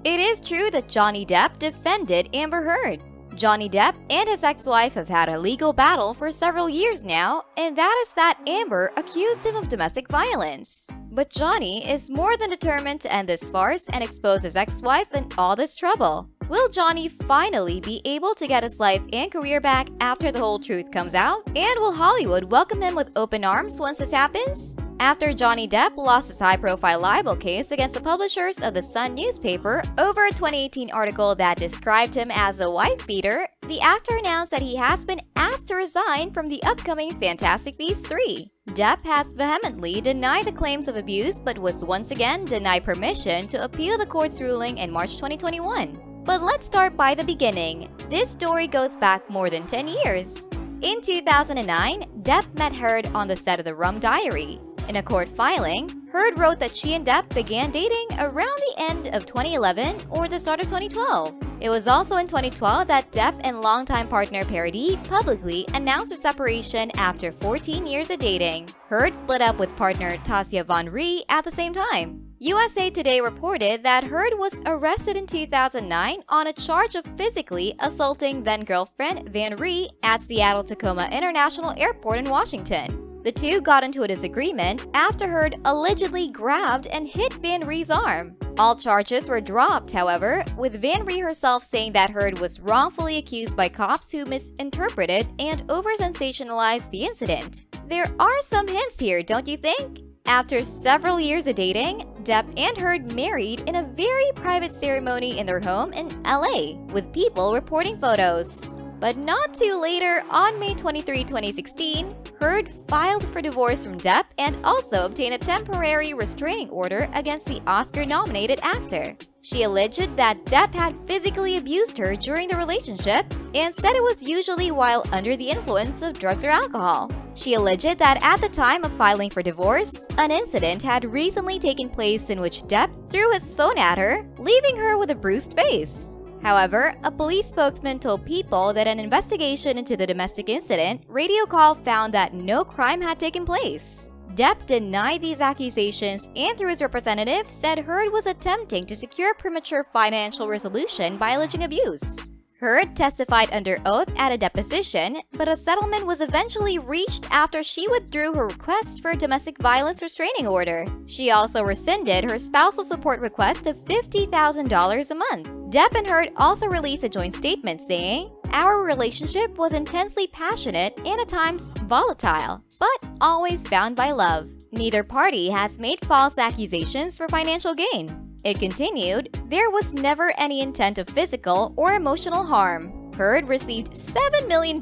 It is true that Johnny Depp defended Amber Heard. Johnny Depp and his ex-wife have had a legal battle for several years now, and that is that Amber accused him of domestic violence. But Johnny is more than determined to end this farce and expose his ex-wife and all this trouble. Will Johnny finally be able to get his life and career back after the whole truth comes out? And will Hollywood welcome him with open arms once this happens? After Johnny Depp lost his high-profile libel case against the publishers of The Sun newspaper over a 2018 article that described him as a wife-beater, the actor announced that he has been asked to resign from the upcoming Fantastic Beasts 3. Depp has vehemently denied the claims of abuse but was once again denied permission to appeal the court's ruling in March 2021. But let's start by the beginning. This story goes back more than 10 years. In 2009, Depp met Heard on the set of The Rum Diary. In a court filing, Heard wrote that she and Depp began dating around the end of 2011 or the start of 2012. It was also in 2012 that Depp and longtime partner Paradis publicly announced their separation after 14 years of dating. Heard split up with partner Tasia Von Rhee at the same time. USA Today reported that Heard was arrested in 2009 on a charge of physically assaulting then-girlfriend Van Rhee at Seattle-Tacoma International Airport in Washington. The two got into a disagreement after Heard allegedly grabbed and hit Van Rhee's arm. All charges were dropped, however, with Van Rhee herself saying that Heard was wrongfully accused by cops who misinterpreted and over-sensationalized the incident. There are some hints here, don't you think? After several years of dating, Depp and Heard married in a very private ceremony in their home in LA, with people reporting photos. But not too later, on May 23, 2016, Heard filed for divorce from Depp and also obtained a temporary restraining order against the Oscar-nominated actor. She alleged that Depp had physically abused her during the relationship and said it was usually while under the influence of drugs or alcohol. She alleged that at the time of filing for divorce, an incident had recently taken place in which Depp threw his phone at her, leaving her with a bruised face. However, a police spokesman told People that an investigation into the domestic incident, Radio Call found that no crime had taken place. Depp denied these accusations and through his representative said Heard was attempting to secure premature financial resolution by alleging abuse. Heard testified under oath at a deposition, but a settlement was eventually reached after she withdrew her request for a domestic violence restraining order. She also rescinded her spousal support request of $50,000 a month. Depp and Heard also released a joint statement saying, "Our relationship was intensely passionate and at times volatile, but always bound by love. Neither party has made false accusations for financial gain." It continued, "There was never any intent of physical or emotional harm." Heard received $7 million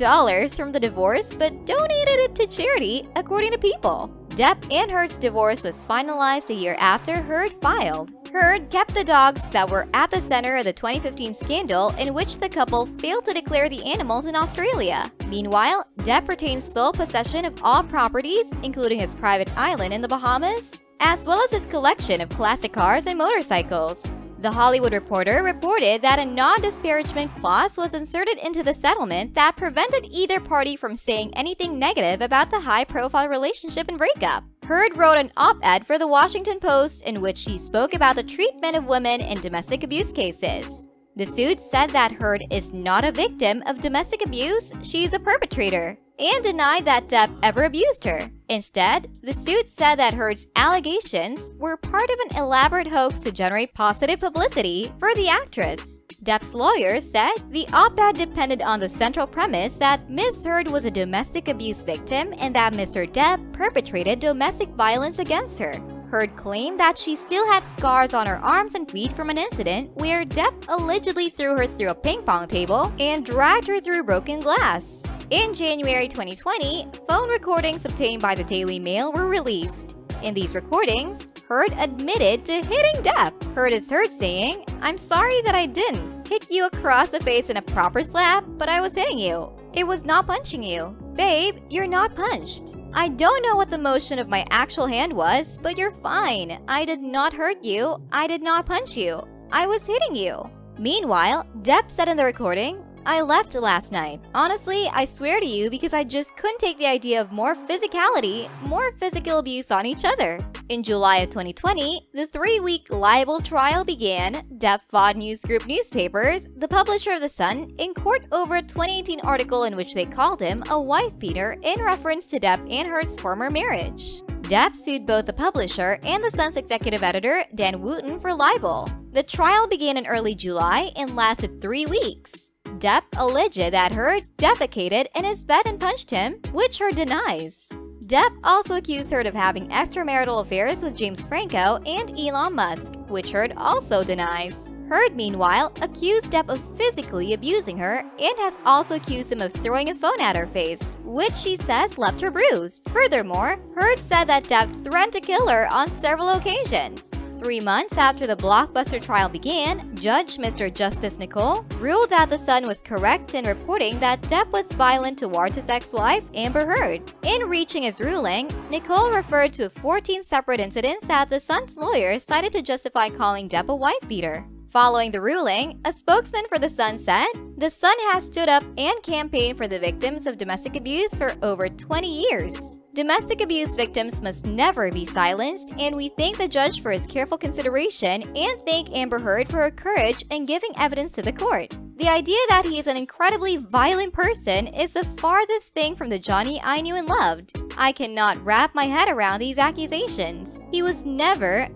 from the divorce but donated it to charity, according to People. Depp and Heard's divorce was finalized a year after Heard filed. Heard kept the dogs that were at the center of the 2015 scandal in which the couple failed to declare the animals in Australia. Meanwhile, Depp retains sole possession of all properties, including his private island in the Bahamas, as well as his collection of classic cars and motorcycles. The Hollywood Reporter reported that a non-disparagement clause was inserted into the settlement that prevented either party from saying anything negative about the high-profile relationship and breakup. Heard wrote an op-ed for the Washington Post in which she spoke about the treatment of women in domestic abuse cases. The suit said that Heard is not a victim of domestic abuse, she's a perpetrator, and denied that Depp ever abused her. Instead, the suit said that Heard's allegations were part of an elaborate hoax to generate positive publicity for the actress. Depp's lawyers said the op-ed depended on the central premise that Ms. Heard was a domestic abuse victim and that Mr. Depp perpetrated domestic violence against her. Heard claimed that she still had scars on her arms and feet from an incident where Depp allegedly threw her through a ping pong table and dragged her through broken glass. In January 2020, phone recordings obtained by the Daily Mail were released. In these recordings, Heard admitted to hitting Depp. Heard is heard saying, "I'm sorry that I didn't hit you across the face in a proper slap, but I was hitting you. It was not punching you. Babe, you're not punched. I don't know what the motion of my actual hand was, but you're fine. I did not hurt you. I did not punch you. I was hitting you." Meanwhile, Depp said in the recording, "I left last night. Honestly, I swear to you because I just couldn't take the idea of more physicality, more physical abuse on each other. In July of 2020, the 3-week libel trial began. Depp fought News Group newspapers, the publisher of The Sun, in court over a 2018 article in which they called him a wife-beater in reference to Depp and Heard's former marriage. Depp sued both the publisher and The Sun's executive editor, Dan Wootton, for libel. The trial began in early July and lasted 3 weeks. Depp alleged that Heard defecated in his bed and punched him, which Heard denies. Depp also accused Heard of having extramarital affairs with James Franco and Elon Musk, which Heard also denies. Heard, meanwhile, accused Depp of physically abusing her and has also accused him of throwing a phone at her face, which she says left her bruised. Furthermore, Heard said that Depp threatened to kill her on several occasions. 3 months after the blockbuster trial began, Judge Mr. Justice Nicole ruled that The Sun was correct in reporting that Depp was violent towards his ex-wife, Amber Heard. In reaching his ruling, Nicole referred to 14 separate incidents that The Sun's lawyers cited to justify calling Depp a wife-beater. Following the ruling, a spokesman for The Sun said, "The Sun has stood up and campaigned for the victims of domestic abuse for over 20 years. Domestic abuse victims must never be silenced, and we thank the judge for his careful consideration and thank Amber Heard for her courage in giving evidence to the court. The idea that he is an incredibly violent person is the farthest thing from the Johnny I knew and loved. I cannot wrap my head around these accusations. He was never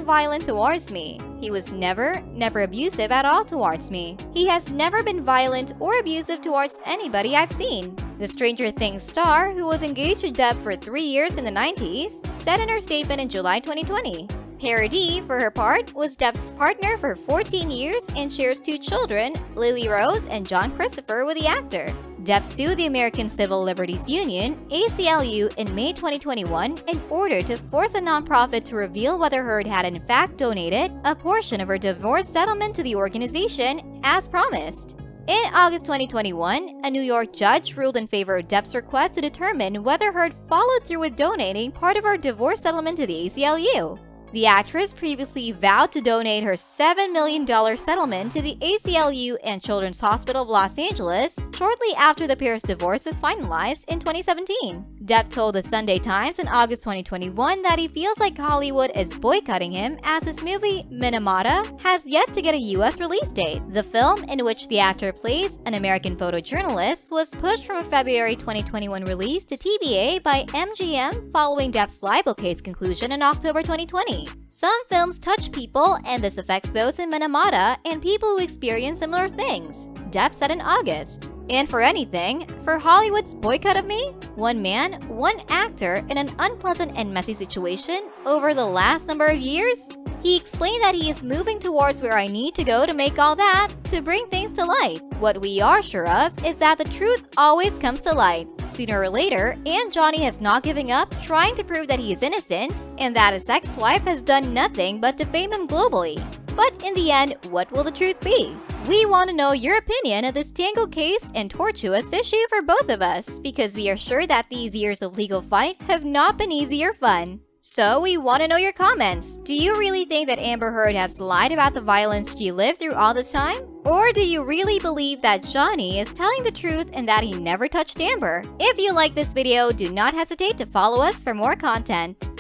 violent towards me. He was never abusive at all towards me. He has never been violent or abusive towards anybody I've seen." The Stranger Things star, who was engaged to Depp for 3 years in the 90s, said in her statement in July 2020. Paradis, for her part, was Depp's partner for 14 years and shares 2 children, Lily Rose and John Christopher, with the actor. Depp sued the American Civil Liberties Union, ACLU, in May 2021 in order to force a nonprofit to reveal whether Heard had in fact donated a portion of her divorce settlement to the organization, as promised. In August 2021, a New York judge ruled in favor of Depp's request to determine whether Heard followed through with donating part of her divorce settlement to the ACLU. The actress previously vowed to donate her $7 million settlement to the ACLU and Children's Hospital of Los Angeles shortly after the pair's divorce was finalized in 2017. Depp told the Sunday Times in August 2021 that he feels like Hollywood is boycotting him as his movie Minamata has yet to get a US release date. The film, in which the actor plays an American photojournalist, was pushed from a February 2021 release to TBA by MGM following Depp's libel case conclusion in October 2020. Some films touch people, and this affects those in Minamata and people who experience similar things, Depp said in August. And for anything, for Hollywood's boycott of me? One man, one actor in an unpleasant and messy situation over the last number of years? He explained that he is moving towards where I need to go to make all that, to bring things to light. What we are sure of is that the truth always comes to light. Sooner or later, and Johnny has not given up trying to prove that he is innocent, and that his ex-wife has done nothing but defame him globally. But in the end, what will the truth be? We want to know your opinion of this tangled case and tortuous issue for both of us, because we are sure that these years of legal fight have not been easy or fun. So we want to know your comments. Do you really think that Amber Heard has lied about the violence she lived through all this time? Or do you really believe that Johnny is telling the truth and that he never touched Amber? If you like this video, do not hesitate to follow us for more content.